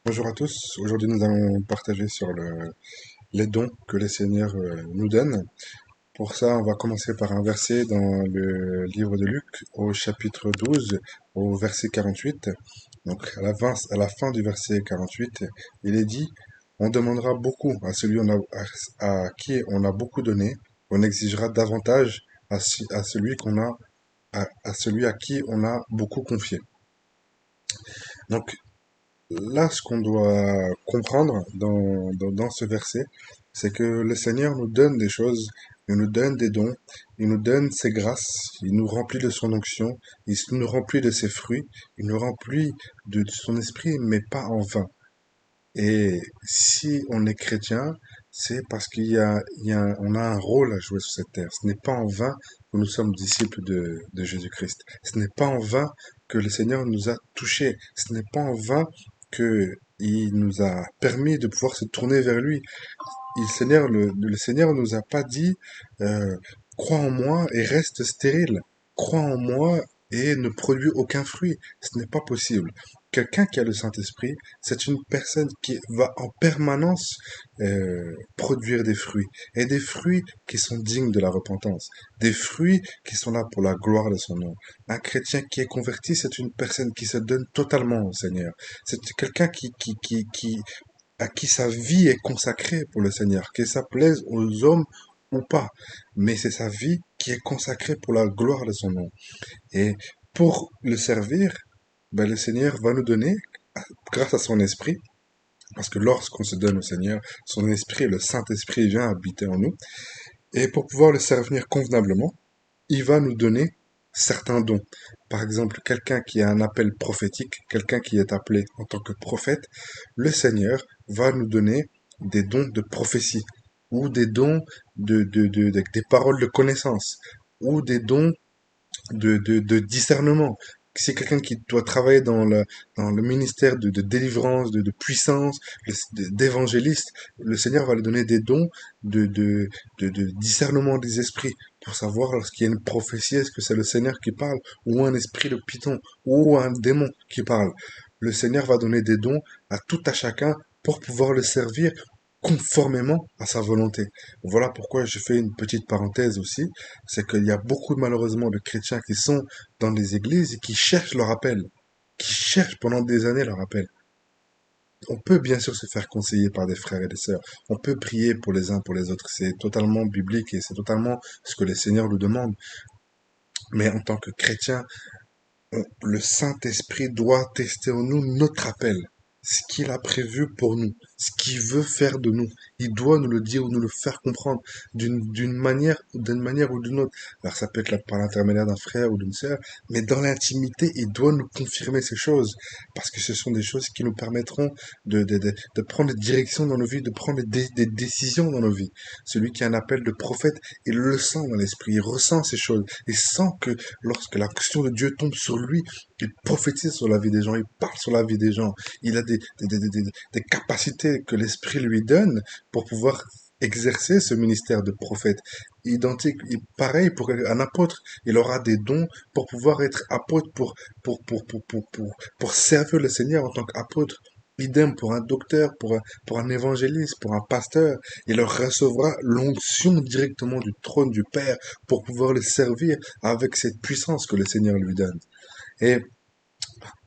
Bonjour à tous. Aujourd'hui, nous allons partager sur les dons que le Seigneur nous donne. Pour ça, on va commencer par un verset dans le livre de Luc, au chapitre 12, au verset 48. Donc, à la fin du verset 48, il est dit, on demandera beaucoup à à qui on a beaucoup donné, on exigera davantage à celui à celui à qui on a beaucoup confié. Donc, là, ce qu'on doit comprendre dans ce verset, c'est que le Seigneur nous donne des choses, il nous donne des dons, il nous donne ses grâces, il nous remplit de son onction, il nous remplit de ses fruits, il nous remplit de son esprit, mais pas en vain. Et si on est chrétien, c'est parce on a un rôle à jouer sur cette terre. Ce n'est pas en vain que nous sommes disciples de Jésus-Christ. Ce n'est pas en vain que le Seigneur nous a touchés. Ce n'est pas en vain que il nous a permis de pouvoir se tourner vers lui. Le Seigneur nous a pas dit, crois en moi et reste stérile. Crois en moi et ne produis aucun fruit. Ce n'est pas possible. Quelqu'un qui a le Saint-Esprit, c'est une personne qui va en permanence produire des fruits. Et des fruits qui sont dignes de la repentance. Des fruits qui sont là pour la gloire de son nom. Un chrétien qui est converti, c'est une personne qui se donne totalement au Seigneur. C'est quelqu'un qui à qui sa vie est consacrée pour le Seigneur, que ça plaise aux hommes ou pas, mais c'est sa vie qui est consacrée pour la gloire de son nom. Et pour le servir, ben, le Seigneur va nous donner, grâce à son esprit, parce que lorsqu'on se donne au Seigneur, son esprit, le Saint-Esprit vient habiter en nous, et pour pouvoir le servir convenablement, il va nous donner certains dons. Par exemple, quelqu'un qui a un appel prophétique, quelqu'un qui est appelé en tant que prophète, le Seigneur va nous donner des dons de prophétie, ou des dons des paroles de connaissance, ou des dons de discernement. C'est quelqu'un qui doit travailler dans le ministère de délivrance, de puissance, d'évangéliste. Le Seigneur va lui donner des dons de, de, de discernement des esprits pour savoir lorsqu'il y a une prophétie, est-ce que c'est le Seigneur qui parle ou un esprit de python ou un démon qui parle. Le Seigneur va donner des dons à tout à chacun pour pouvoir le servir conformément à sa volonté. Voilà pourquoi je fais une petite parenthèse aussi, c'est qu'il y a beaucoup malheureusement de chrétiens qui sont dans les églises et qui cherchent leur appel, qui cherchent pendant des années leur appel. On peut bien sûr se faire conseiller par des frères et des sœurs, on peut prier pour les uns pour les autres, c'est totalement biblique et c'est totalement ce que le Seigneur nous demande. Mais en tant que chrétien, le Saint-Esprit doit tester en nous notre appel, ce qu'il a prévu pour nous, ce qu'il veut faire de nous. Il doit nous le dire ou nous le faire comprendre d'une manière ou d'une autre. Alors ça peut être par l'intermédiaire d'un frère ou d'une sœur, mais dans l'intimité, il doit nous confirmer ces choses, parce que ce sont des choses qui nous permettront de prendre des directions dans nos vies, de prendre des décisions dans nos vies. Celui qui a un appel de prophète, il le sent dans l'esprit, il ressent ces choses, il sent que lorsque l'action de Dieu tombe sur lui, il prophétise sur la vie des gens, il parle sur la vie des gens. Il a des capacités que l'Esprit lui donne pour pouvoir exercer ce ministère de prophète. Identique, pareil pour un apôtre, il aura des dons pour pouvoir être apôtre, pour servir le Seigneur en tant qu'apôtre. Idem pour un docteur, pour un évangéliste, pour un pasteur. Il leur recevra l'onction directement du trône du Père pour pouvoir le servir avec cette puissance que le Seigneur lui donne. Et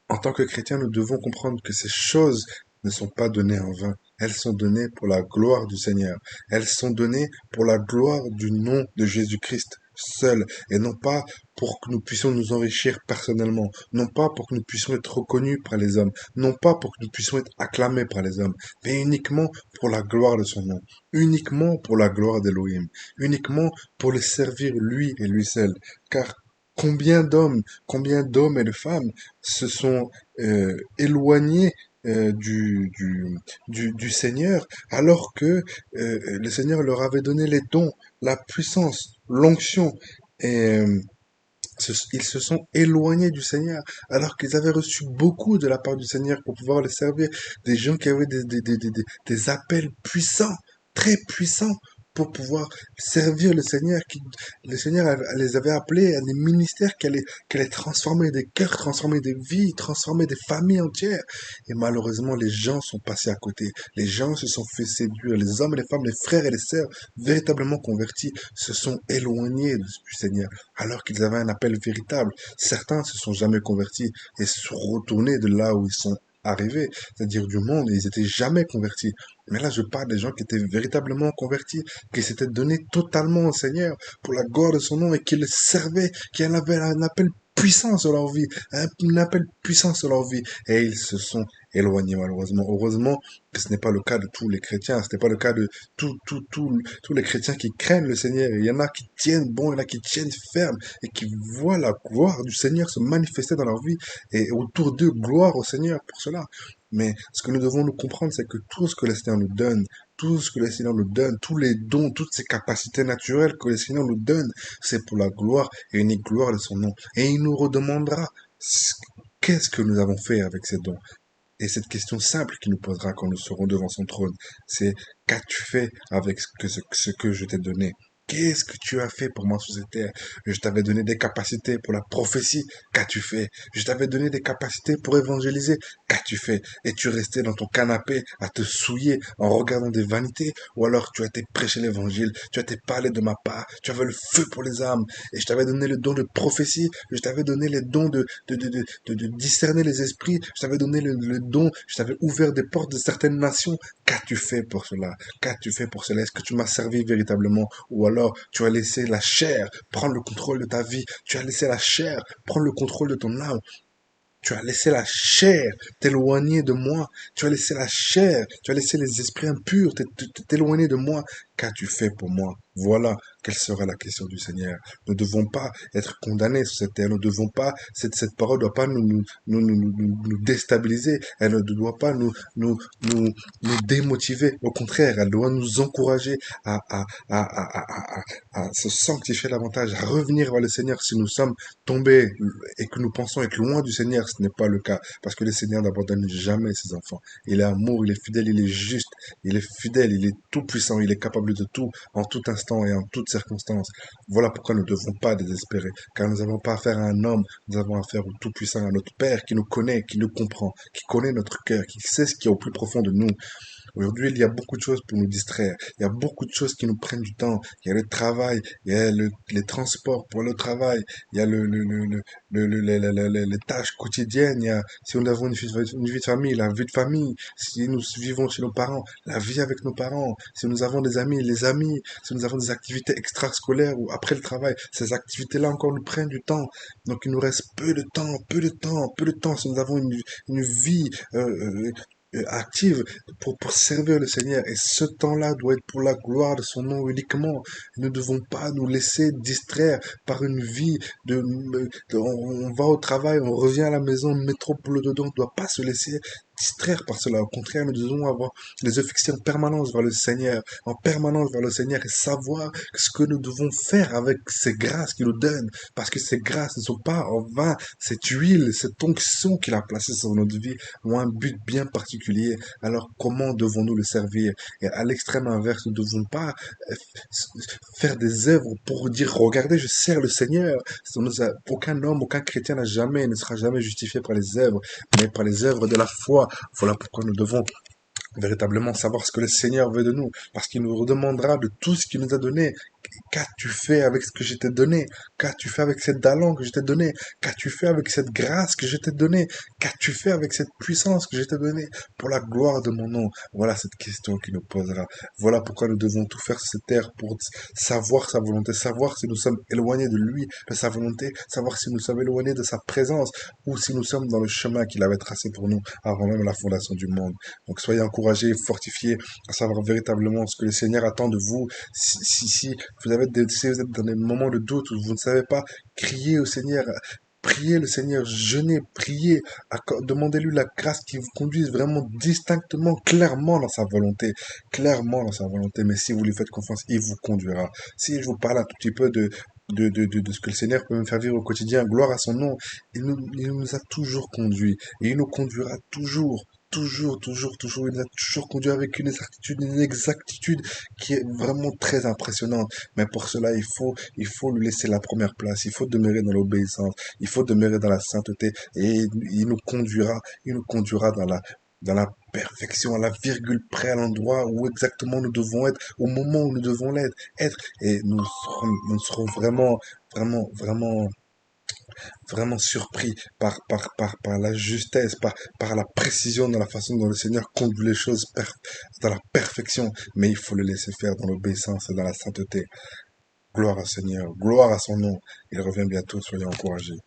en tant que chrétiens, nous devons comprendre que ces choses ne sont pas données en vain. Elles sont données pour la gloire du Seigneur. Elles sont données pour la gloire du nom de Jésus-Christ seul, et non pas pour que nous puissions nous enrichir personnellement, non pas pour que nous puissions être reconnus par les hommes, non pas pour que nous puissions être acclamés par les hommes, mais uniquement pour la gloire de son nom, uniquement pour la gloire d'Élohim, uniquement pour le servir lui et lui seul. Car combien d'hommes et de femmes se sont éloignés du Seigneur, alors que le Seigneur leur avait donné les dons, la puissance, l'onction, et ils se sont éloignés du Seigneur, alors qu'ils avaient reçu beaucoup de la part du Seigneur pour pouvoir le servir, des gens qui avaient des appels puissants, très puissants, pour pouvoir servir le Seigneur les avait appelés à des ministères qui allaient transformer des cœurs, transformer des vies, transformer des familles entières. Et malheureusement, les gens sont passés à côté. Les gens se sont fait séduire. Les hommes et les femmes, les frères et les sœurs, véritablement convertis, se sont éloignés du Seigneur, alors qu'ils avaient un appel véritable. Certains se sont jamais convertis et se sont retournés de là où ils sont arrivés, c'est-à-dire du monde, et ils étaient jamais convertis. Mais là, je parle des gens qui étaient véritablement convertis, qui s'étaient donnés totalement au Seigneur pour la gloire de son nom et qui le servaient, qui en avaient un appel puissant sur leur vie, un appel puissant sur leur vie. Et ils se sont éloignés, malheureusement. Heureusement que ce n'est pas le cas de tous les chrétiens, ce n'est pas le cas de tous les chrétiens qui craignent le Seigneur. Il y en a qui tiennent bon, il y en a qui tiennent ferme et qui voient la gloire du Seigneur se manifester dans leur vie et autour d'eux, gloire au Seigneur pour cela. Mais ce que nous devons nous comprendre, c'est que tout ce que le Seigneur nous donne, tout ce que le Seigneur nous donne, tous les dons, toutes ces capacités naturelles que le Seigneur nous donne, c'est pour la gloire et unique gloire de son nom. Et il nous redemandera qu'est-ce que nous avons fait avec ces dons. Et cette question simple qu'il nous posera quand nous serons devant son trône, c'est qu'as-tu fait avec ce que je t'ai donné? Qu'est-ce que tu as fait pour moi sur cette terre? Je t'avais donné des capacités pour la prophétie. Qu'as-tu fait? Je t'avais donné des capacités pour évangéliser. Qu'as-tu fait? Es-tu resté dans ton canapé à te souiller en regardant des vanités? Ou alors tu as été prêcher l'évangile, tu as été parler de ma part, tu avais le feu pour les âmes. Et je t'avais donné le don de prophétie, je t'avais donné les dons de discerner les esprits, je t'avais donné le don, je t'avais ouvert des portes de certaines nations. Qu'as-tu fait pour cela? Qu'as-tu fait pour cela? Est-ce que tu m'as servi véritablement? Ou alors tu as laissé la chair prendre le contrôle de ta vie? Tu as laissé la chair prendre le contrôle de ton âme? Tu as laissé la chair t'éloigner de moi. Tu as laissé la chair, tu as laissé les esprits impurs t'éloigner de moi. Qu'as-tu fait pour moi? Voilà quelle sera la question du Seigneur. Nous ne devons pas être condamnés sur cette terre. Nous ne devons pas, cette parole ne doit pas nous déstabiliser. Elle ne doit pas nous démotiver. Au contraire, elle doit nous encourager à se sanctifier davantage, à revenir vers le Seigneur si nous sommes tombés et que nous pensons être loin du Seigneur. Ce n'est pas le cas. Parce que le Seigneur n'abandonne jamais ses enfants. Il est amour, il est fidèle, il est juste, il est fidèle, il est tout puissant, il est capable de tout, en tout instant et en toutes circonstances. Voilà pourquoi nous ne devons pas désespérer, car nous n'avons pas affaire à un homme, nous avons affaire au Tout-Puissant, à notre Père qui nous connaît, qui nous comprend, qui connaît notre cœur, qui sait ce qui est au plus profond de nous. Aujourd'hui, il y a beaucoup de choses pour nous distraire. Il y a beaucoup de choses qui nous prennent du temps. Il y a le travail, il y a les transports pour le travail, il y a les tâches quotidiennes. Il y a, si nous avons une vie de famille, la vie de famille. Si nous vivons chez nos parents, la vie avec nos parents. Si nous avons des amis, les amis. Si nous avons des activités extrascolaires ou après le travail, ces activités-là encore nous prennent du temps. Donc il nous reste peu de temps, peu de temps, peu de temps. Si nous avons une vie active pour servir le Seigneur. Et ce temps-là doit être pour la gloire de son nom uniquement. Nous ne devons pas nous laisser distraire par une vie on va au travail, on revient à la maison, métro boulot dedans. On ne doit pas se laisser distraire par cela. Au contraire, nous devons avoir les yeux fixés en permanence vers le Seigneur, en permanence vers le Seigneur et savoir ce que nous devons faire avec ces grâces qu'il nous donne. Parce que ces grâces ne sont pas en vain. Cette huile, cette onction qu'il a placée sur notre vie ont un but bien particulier. Alors comment devons-nous le servir? Et à l'extrême inverse, nous ne devons pas faire des œuvres pour dire, regardez, je sers le Seigneur. Aucun homme, aucun chrétien ne sera jamais justifié par les œuvres, mais par les œuvres de la foi. Voilà pourquoi nous devons véritablement savoir ce que le Seigneur veut de nous, parce qu'il nous redemandera de tout ce qu'il nous a donné. Qu'as-tu fait avec ce que je t'ai donné? Qu'as-tu fait avec cette talent que je t'ai donné? Qu'as-tu fait avec cette grâce que je t'ai donnée? Qu'as-tu fait avec cette puissance que je t'ai donnée pour la gloire de mon nom? Voilà cette question qu'il nous posera. Voilà pourquoi nous devons tout faire sur cette terre pour savoir sa volonté, savoir si nous sommes éloignés de lui, de sa volonté, savoir si nous sommes éloignés de sa présence ou si nous sommes dans le chemin qu'il avait tracé pour nous avant même la fondation du monde. Donc soyez encouragés, fortifiés à savoir véritablement ce que le Seigneur attend de vous. Si si vous êtes dans des moments de doute où vous ne savez pas, criez au Seigneur. Priez le Seigneur, jeûnez, priez, demandez-lui la grâce qui vous conduise vraiment distinctement, clairement dans sa volonté, clairement dans sa volonté. Mais si vous lui faites confiance, il vous conduira. Si je vous parle un tout petit peu de ce que le Seigneur peut me faire vivre au quotidien, gloire à son nom, il nous a toujours conduits et il nous conduira toujours. toujours, il nous a toujours conduit avec une exactitude qui est vraiment très impressionnante. Mais pour cela, il faut lui laisser la première place. Il faut demeurer dans l'obéissance. Il faut demeurer dans la sainteté. Et il nous conduira dans la perfection, à la virgule près, à l'endroit où exactement nous devons être, au moment où nous devons être. Et nous serons vraiment surpris par la justesse, par la précision dans la façon dont le Seigneur conduit les choses dans la perfection. Mais il faut le laisser faire dans l'obéissance et dans la sainteté. Gloire au Seigneur, gloire à son nom. Il revient bientôt, soyez encouragés.